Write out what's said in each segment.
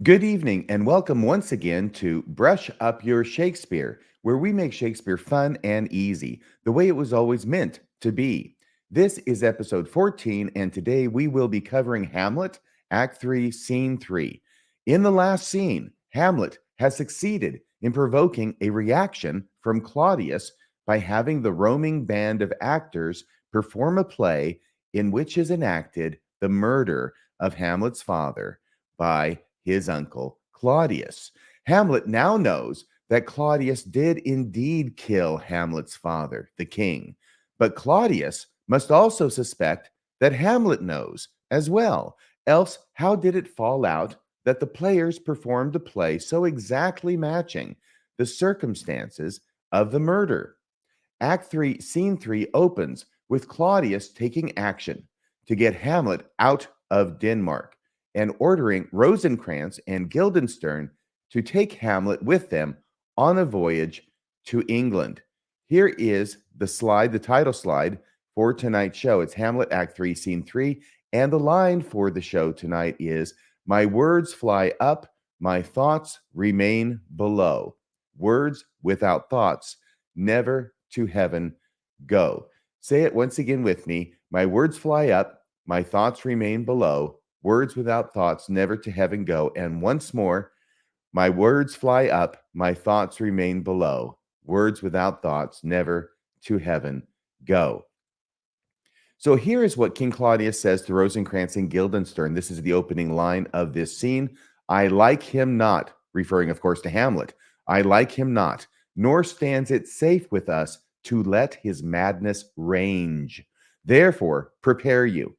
Good evening, and welcome once again to Brush Up Your Shakespeare, where we make Shakespeare fun and easy, the way it was always meant to be. This is episode 14, and today we will be covering Hamlet, Act 3, Scene 3. In the last scene, Hamlet has succeeded in provoking a reaction from Claudius by having the roaming band of actors perform a play in which is enacted the murder of Hamlet's father by his uncle Claudius. Hamlet now knows that Claudius did indeed kill Hamlet's father, the king, but Claudius must also suspect that Hamlet knows as well. Else, how did it fall out that the players performed a play so exactly matching the circumstances of the murder? Act 3, Scene 3 opens with Claudius taking action to get Hamlet out of Denmark and ordering Rosencrantz and Guildenstern to take Hamlet with them on a voyage to England. Here is the slide, the title slide for tonight's show. It's Hamlet, Act 3, Scene 3. And the line for the show tonight is, "My words fly up, my thoughts remain below. Words without thoughts never to heaven go." Say it once again with me. My words fly up, my thoughts remain below. Words without thoughts never to heaven go. And once more, my words fly up, my thoughts remain below. Words without thoughts never to heaven go. So here is what King Claudius says to Rosencrantz and Guildenstern. This is the opening line of this scene. "I like him not," referring, of course, to Hamlet. "I like him not, nor stands it safe with us to let his madness range. Therefore, prepare you.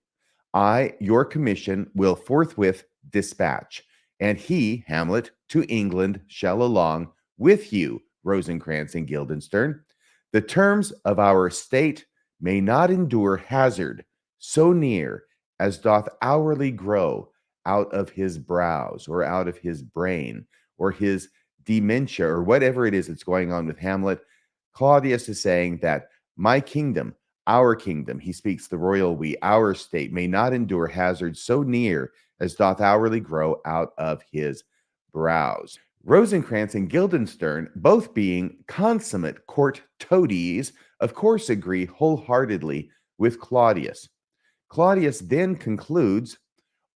I, your commission, will forthwith dispatch, and he, Hamlet, to England shall along with you, Rosencrantz and Guildenstern. The terms of our state may not endure hazard so near as doth hourly grow out of his brows or out of his brain or his dementia or whatever it is that's going on with Hamlet." Claudius is saying that my kingdom, our kingdom, he speaks the royal we, our state, may not endure hazard so near as doth hourly grow out of his brows. Rosencrantz and Guildenstern, both being consummate court toadies, of course agree wholeheartedly with Claudius. Claudius then concludes,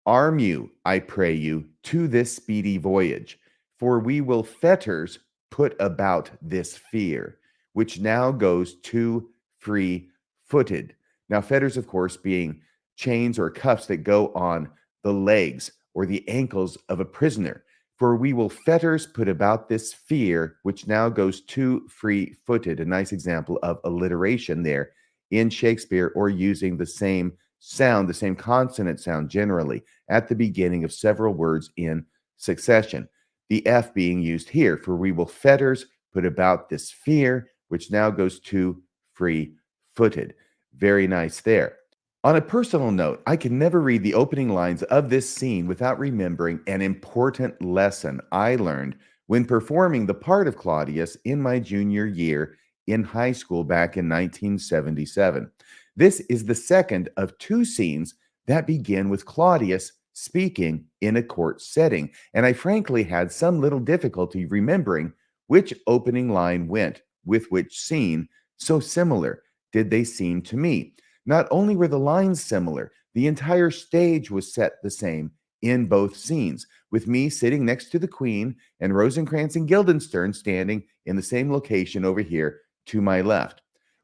"Arm you, I pray you, to this speedy voyage, for we will fetters put about this fear, which now goes too free-footed." Now, fetters, of course, being chains or cuffs that go on the legs or the ankles of a prisoner. "For we will fetters put about this fear, which now goes too free-footed." A nice example of alliteration there in Shakespeare, or using the same sound, the same consonant sound generally at the beginning of several words in succession. The F being used here, "for we will fetters put about this fear, which now goes too free-footed." Very nice there. On a personal note, I can never read the opening lines of this scene without remembering an important lesson I learned when performing the part of Claudius in my junior year in high school back in 1977. This is the second of two scenes that begin with Claudius speaking in a court setting, and I frankly had some little difficulty remembering which opening line went with which scene. So similar did they seem to me. Not only were the lines similar, the entire stage was set the same in both scenes, with me sitting next to the Queen and Rosencrantz and Guildenstern standing in the same location over here to my left.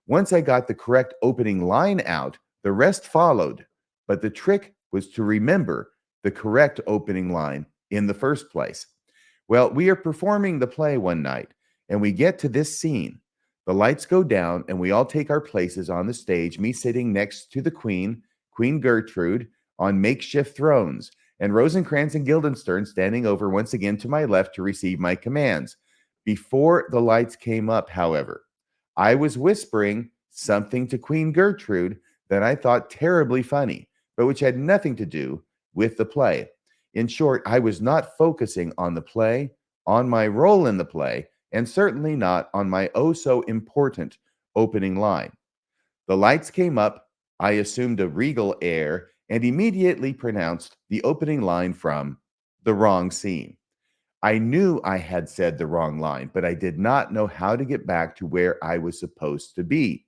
Once I got the correct opening line out, the rest followed, but the trick was to remember the correct opening line in the first place. Well, we are performing the play one night, and we get to this scene. The lights go down, and we all take our places on the stage, me sitting next to the Queen, Queen Gertrude, on makeshift thrones, and Rosencrantz and Guildenstern standing over once again to my left to receive my commands. Before the lights came up, however, I was whispering something to Queen Gertrude that I thought terribly funny, but which had nothing to do with the play. In short, I was not focusing on the play, on my role in the play, and certainly not on my oh so important opening line. The lights came up, I assumed a regal air, and immediately pronounced the opening line from the wrong scene. I knew I had said the wrong line, but I did not know how to get back to where I was supposed to be.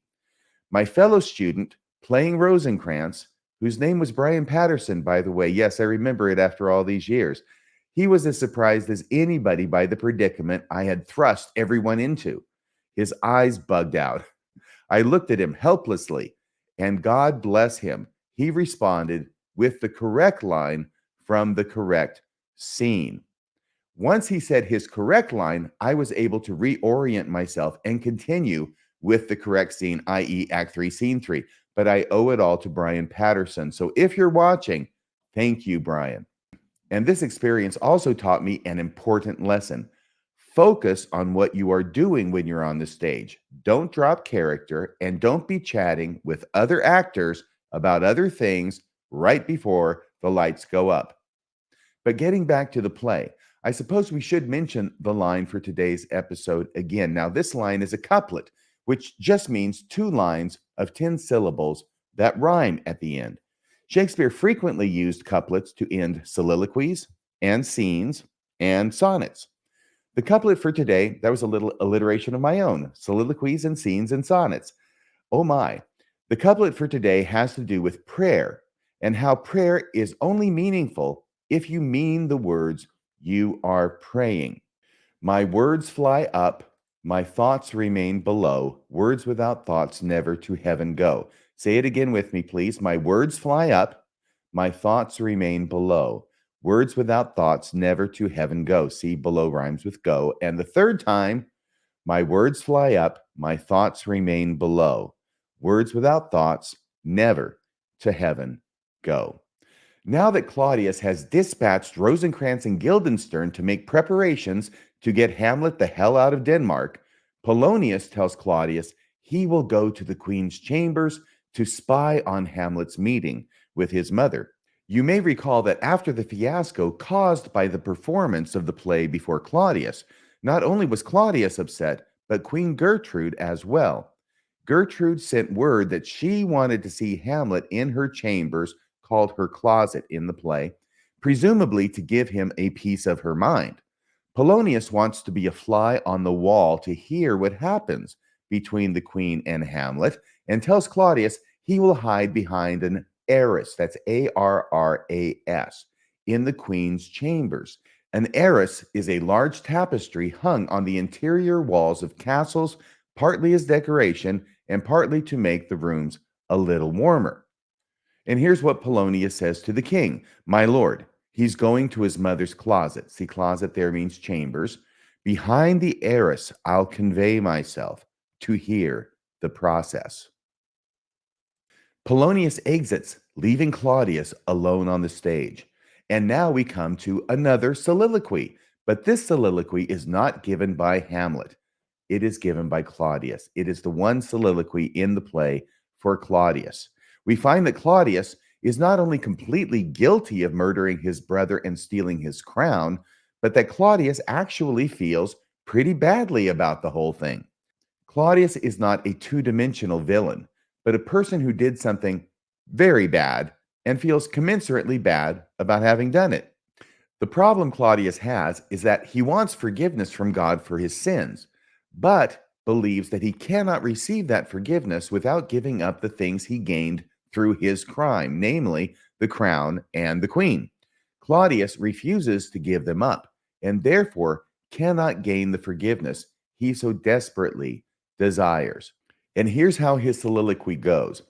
My fellow student playing Rosencrantz, whose name was Brian Patterson, by the way, yes, I remember it after all these years. He was as surprised as anybody by the predicament I had thrust everyone into. His eyes bugged out. I looked at him helplessly, and God bless him, he responded with the correct line from the correct scene. Once he said his correct line, I was able to reorient myself and continue with the correct scene, i.e., Act 3, Scene 3. But I owe it all to Brian Patterson. So if you're watching, thank you, Brian. And this experience also taught me an important lesson. Focus on what you are doing when you're on the stage. Don't drop character and don't be chatting with other actors about other things right before the lights go up. But getting back to the play, I suppose we should mention the line for today's episode again. Now, this line is a couplet, which just means two lines of 10 syllables that rhyme at the end. Shakespeare frequently used couplets to end soliloquies and scenes and sonnets. The couplet for today, that was a little alliteration of my own, soliloquies and scenes and sonnets. Oh my. The couplet for today has to do with prayer and how prayer is only meaningful if you mean the words you are praying. My words fly up, my thoughts remain below. Words without thoughts never to heaven go. Say it again with me, please. My words fly up, my thoughts remain below. Words without thoughts never to heaven go. See, below rhymes with go. And the third time, my words fly up, my thoughts remain below. Words without thoughts never to heaven go. Now that Claudius has dispatched Rosencrantz and Guildenstern to make preparations to get Hamlet the hell out of Denmark, Polonius tells Claudius he will go to the queen's chambers to spy on Hamlet's meeting with his mother. You may recall that after the fiasco caused by the performance of the play before Claudius, not only was Claudius upset, but Queen Gertrude as well. Gertrude sent word that she wanted to see Hamlet in her chambers, called her closet in the play, presumably to give him a piece of her mind. Polonius wants to be a fly on the wall to hear what happens between the queen and Hamlet and tells Claudius he will hide behind an arras, that's Arras, in the queen's chambers. An arras is a large tapestry hung on the interior walls of castles, partly as decoration and partly to make the rooms a little warmer. And here's what Polonius says to the king. My lord, he's going to his mother's closet. See, closet there means chambers. Behind the arras, I'll convey myself to hear the process. Polonius exits, leaving Claudius alone on the stage. And now we come to another soliloquy. But this soliloquy is not given by Hamlet. It is given by Claudius. It is the one soliloquy in the play for Claudius. We find that Claudius is not only completely guilty of murdering his brother and stealing his crown, but that Claudius actually feels pretty badly about the whole thing. Claudius is not a two-dimensional villain, but a person who did something very bad and feels commensurately bad about having done it. The problem Claudius has is that he wants forgiveness from God for his sins, but believes that he cannot receive that forgiveness without giving up the things he gained through his crime, namely the crown and the queen. Claudius refuses to give them up and therefore cannot gain the forgiveness he so desperately desires. And here's how his soliloquy goes.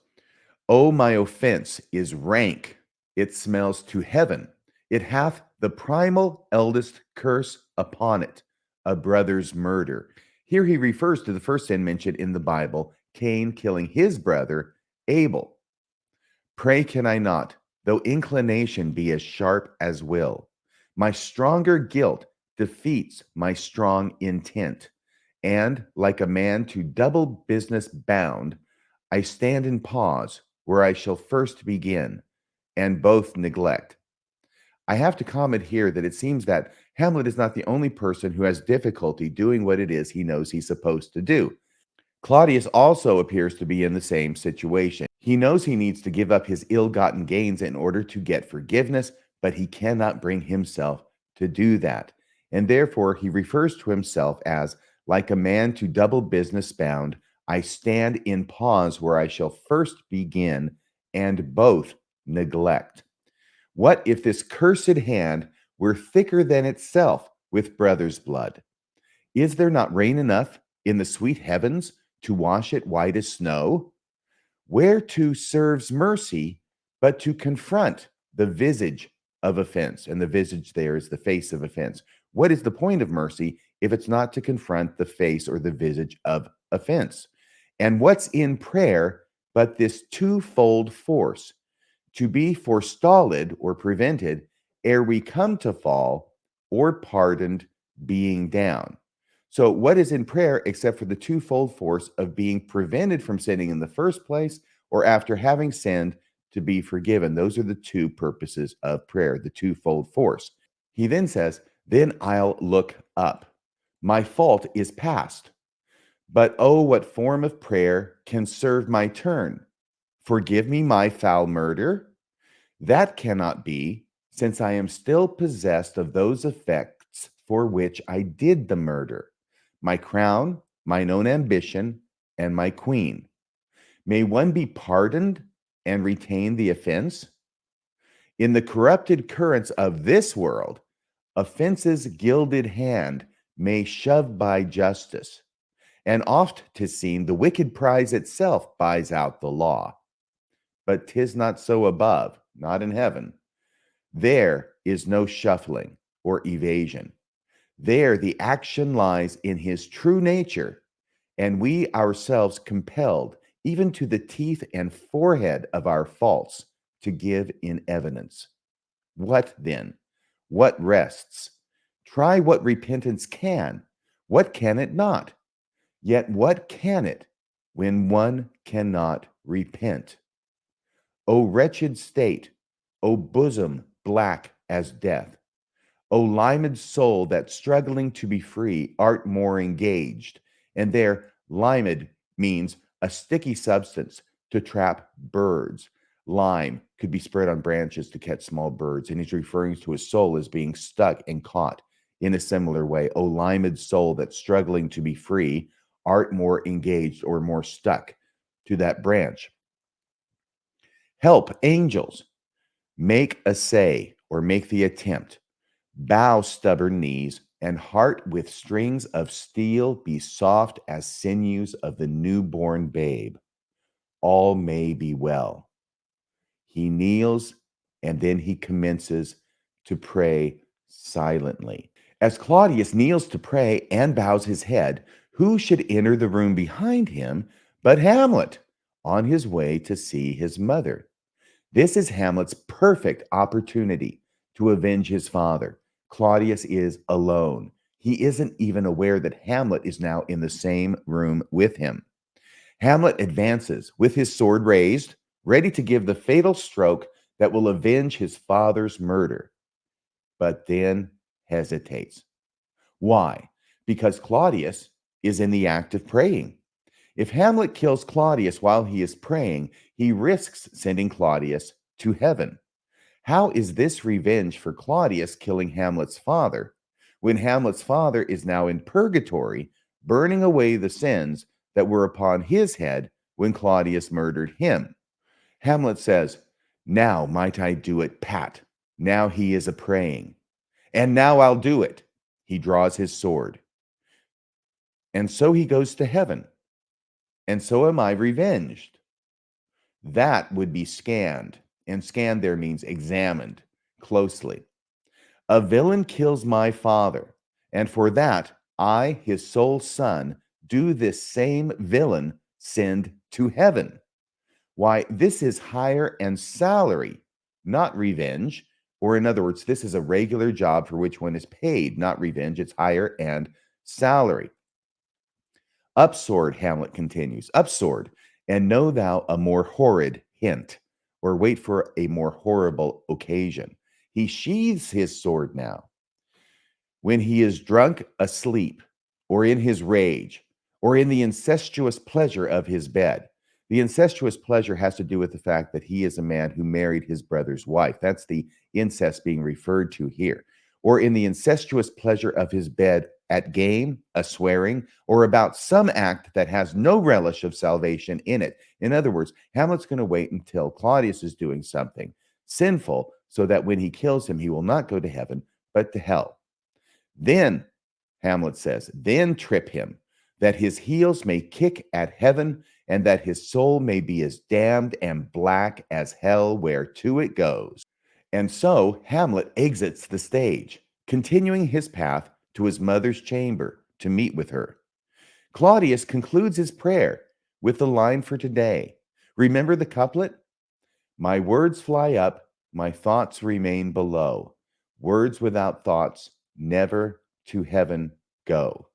Oh, my offense is rank. It smells to heaven. It hath the primal eldest curse upon it, a brother's murder. Here he refers to the first sin mentioned in the Bible, Cain killing his brother, Abel. Pray can I not, though inclination be as sharp as will. My stronger guilt defeats my strong intent. And like a man to double business bound, I stand in pause where I shall first begin, and both neglect. I have to comment here that it seems that Hamlet is not the only person who has difficulty doing what it is he knows he's supposed to do. Claudius also appears to be in the same situation. He knows he needs to give up his ill-gotten gains in order to get forgiveness, but he cannot bring himself to do that. And therefore, he refers to himself as like a man to double business bound. I stand in pause where I shall first begin and both neglect. What if this cursed hand were thicker than itself with brother's blood? Is there not rain enough in the sweet heavens to wash it white as snow? Whereto serves mercy but to confront the visage of offense? And the visage there is the face of offense. What is the point of mercy if it's not to confront the face or the visage of offense? And what's in prayer but this twofold force to be forestalled or prevented ere we come to fall, or pardoned being down? So, what is in prayer except for the twofold force of being prevented from sinning in the first place, or after having sinned to be forgiven? Those are the two purposes of prayer, the twofold force. He then says, then I'll look up. My fault is past. But oh, what form of prayer can serve my turn? Forgive me my foul murder? That cannot be, since I am still possessed of those effects for which I did the murder, my crown, mine own ambition, and my queen. May one be pardoned and retain the offense? In the corrupted currents of this world, offense's gilded hand may shove by justice, and oft 'tis seen the wicked prize itself buys out the law. But 'tis not so above, not in heaven. There is no shuffling or evasion. There the action lies in his true nature, and we ourselves compelled, even to the teeth and forehead of our faults, to give in evidence. What then? What rests? Try what repentance can. What can it not? Yet what can it when one cannot repent? O wretched state, O bosom black as death, O limed soul that struggling to be free art more engaged. And there, limed means a sticky substance to trap birds. Lime could be spread on branches to catch small birds, and he's referring to his soul as being stuck and caught in a similar way. O limed soul that's struggling to be free, art more engaged or more stuck to that branch. Help, angels, make essay or make the attempt. Bow stubborn knees, and heart with strings of steel be soft as sinews of the newborn babe. All may be well. He kneels, and then he commences to pray silently. As Claudius kneels to pray and bows his head, who should enter the room behind him but Hamlet, on his way to see his mother? This is Hamlet's perfect opportunity to avenge his father. Claudius is alone. He isn't even aware that Hamlet is now in the same room with him. Hamlet advances with his sword raised, ready to give the fatal stroke that will avenge his father's murder, but then hesitates. Why? Because Claudius is in the act of praying. If Hamlet kills Claudius while he is praying, he risks sending Claudius to heaven. How is this revenge for Claudius killing Hamlet's father when Hamlet's father is now in purgatory, burning away the sins that were upon his head when Claudius murdered him? Hamlet says, now might I do it, Pat. Now he is a praying. And now I'll do it. He draws his sword. And so he goes to heaven. And so am I revenged. That would be scanned. And scanned there means examined closely. A villain kills my father, and for that I, his sole son, do this same villain send to heaven. Why, this is hire and salary, not revenge. Or in other words, this is a regular job for which one is paid, not revenge. It's hire and salary. Upsword, Hamlet continues, upsword, and know thou a more horrid hint, or wait for a more horrible occasion. He sheathes his sword now. When he is drunk, asleep, or in his rage, or in the incestuous pleasure of his bed. The incestuous pleasure has to do with the fact that he is a man who married his brother's wife. That's the incest being referred to here. or in the incestuous pleasure of his bed at game, a swearing, or about some act that has no relish of salvation in it. In other words, Hamlet's going to wait until Claudius is doing something sinful so that when he kills him, he will not go to heaven, but to hell. Then, Hamlet says, then trip him, that his heels may kick at heaven, and that his soul may be as damned and black as hell whereto it goes. And so Hamlet exits the stage, continuing his path to his mother's chamber to meet with her. Claudius concludes his prayer with the line for today. Remember the couplet? My words fly up, my thoughts remain below. Words without thoughts never to heaven go.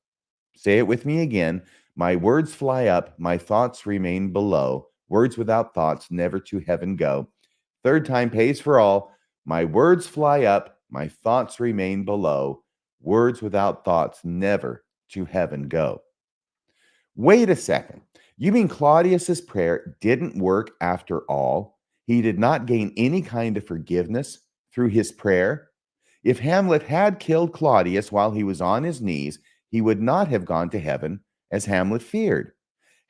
Say it with me again. My words fly up, my thoughts remain below. Words without thoughts never to heaven go. Third time pays for all. My words fly up, my thoughts remain below. Words without thoughts never to heaven go. Wait a second. You mean Claudius's prayer didn't work after all? He did not gain any kind of forgiveness through his prayer? If Hamlet had killed Claudius while he was on his knees, he would not have gone to heaven as Hamlet feared.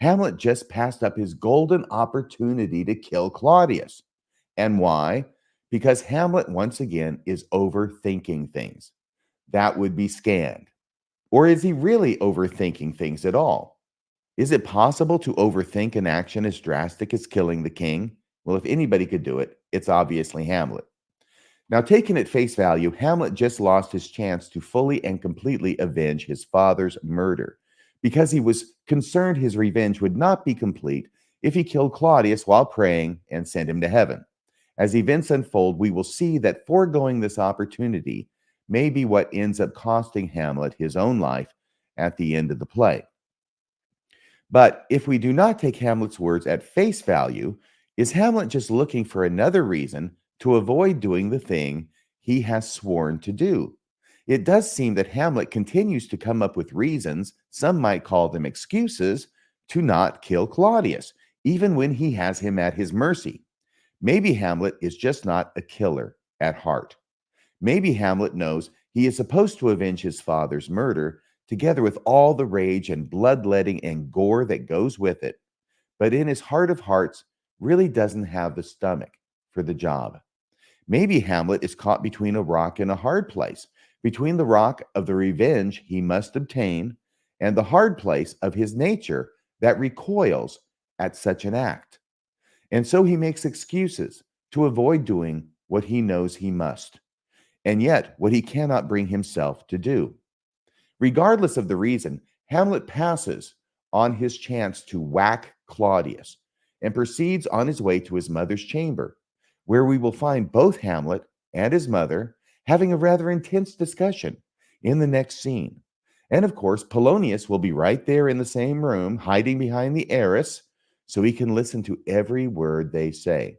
Hamlet just passed up his golden opportunity to kill Claudius. And why? Because Hamlet, once again, is overthinking things. That would be scanned. Or is he really overthinking things at all? Is it possible to overthink an action as drastic as killing the king? Well, if anybody could do it, it's obviously Hamlet. Now, taken at face value, Hamlet just lost his chance to fully and completely avenge his father's murder because he was concerned his revenge would not be complete if he killed Claudius while praying and sent him to heaven. As events unfold, we will see that foregoing this opportunity may be what ends up costing Hamlet his own life at the end of the play. But if we do not take Hamlet's words at face value, is Hamlet just looking for another reason to avoid doing the thing he has sworn to do? It does seem that Hamlet continues to come up with reasons, some might call them excuses, to not kill Claudius, even when he has him at his mercy. Maybe Hamlet is just not a killer at heart. Maybe Hamlet knows he is supposed to avenge his father's murder, together with all the rage and bloodletting and gore that goes with it, but in his heart of hearts really doesn't have the stomach for the job. Maybe Hamlet is caught between a rock and a hard place, between the rock of the revenge he must obtain and the hard place of his nature that recoils at such an act. And so he makes excuses to avoid doing what he knows he must, and yet what he cannot bring himself to do. Regardless of the reason, Hamlet passes on his chance to whack Claudius and proceeds on his way to his mother's chamber, where we will find both Hamlet and his mother having a rather intense discussion in the next scene. And of course, Polonius will be right there in the same room, hiding behind the arras, so he can listen to every word they say.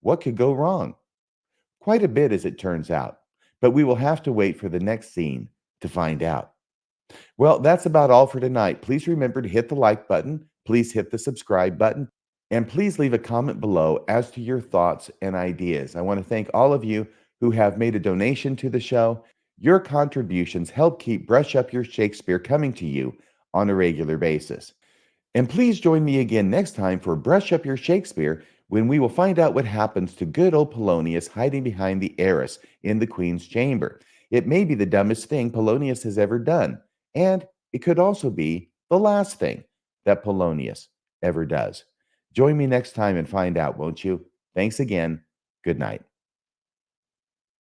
What could go wrong? Quite a bit, as it turns out, but we will have to wait for the next scene to find out. Well, that's about all for tonight. Please remember to hit the like button, please hit the subscribe button, and please leave a comment below as to your thoughts and ideas. I want to thank all of you who have made a donation to the show. Your contributions help keep Brush Up Your Shakespeare coming to you on a regular basis. And please join me again next time for Brush Up Your Shakespeare, when we will find out what happens to good old Polonius hiding behind the arras in the Queen's chamber. It may be the dumbest thing Polonius has ever done, and it could also be the last thing that Polonius ever does. Join me next time and find out, won't you? Thanks again. Good night.